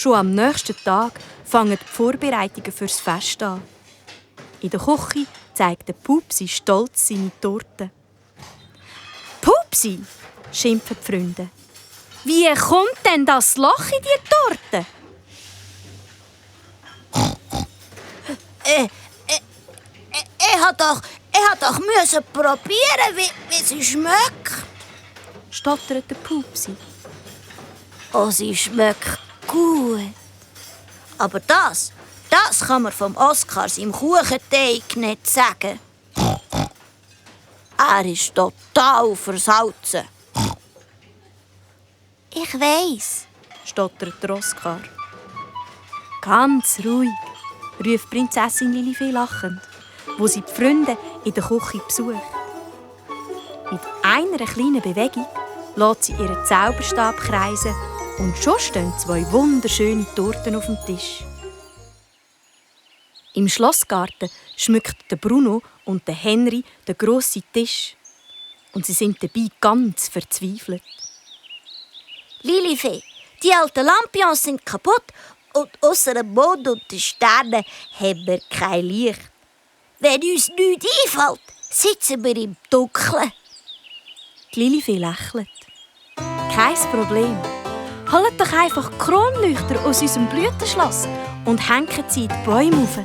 Schon am nächsten Tag fangen die Vorbereitungen fürs Fest an. In der Küche zeigt der Pupsi stolz seine Torte. «Pupsi!» schimpfen die Freunde. «Wie kommt denn das Loch in die Torte?» Ich hat doch müssen probieren, wie sie schmeckt. Stottert der Pupsi. Oh, sie schmeckt gut. Aber das kann man vom Oskar seinem Kuchenteig nicht sagen. Er ist total versalzen. Ich weiss, stottert der Oskar. «Ganz ruhig», ruft Prinzessin Lilifee lachend, wo sie die Freunde in der Küche besucht. Mit einer kleinen Bewegung lässt sie ihren Zauberstab kreisen und schon stehen 2 wunderschöne Torten auf dem Tisch. Im Schlossgarten schmückt der Bruno und der Henry den grossen Tisch. Und sie sind dabei ganz verzweifelt. Lilifee, die alten Lampions sind kaputt und ausser dem Mond und den Sternen haben wir kein Licht. Wenn uns nichts einfällt, sitzen wir im Dunkeln. Die Lilifee lächelt. Kein Problem. Holt doch einfach Kronleuchter aus unserem Blütenschloss und hängt sie in die Bäume auf.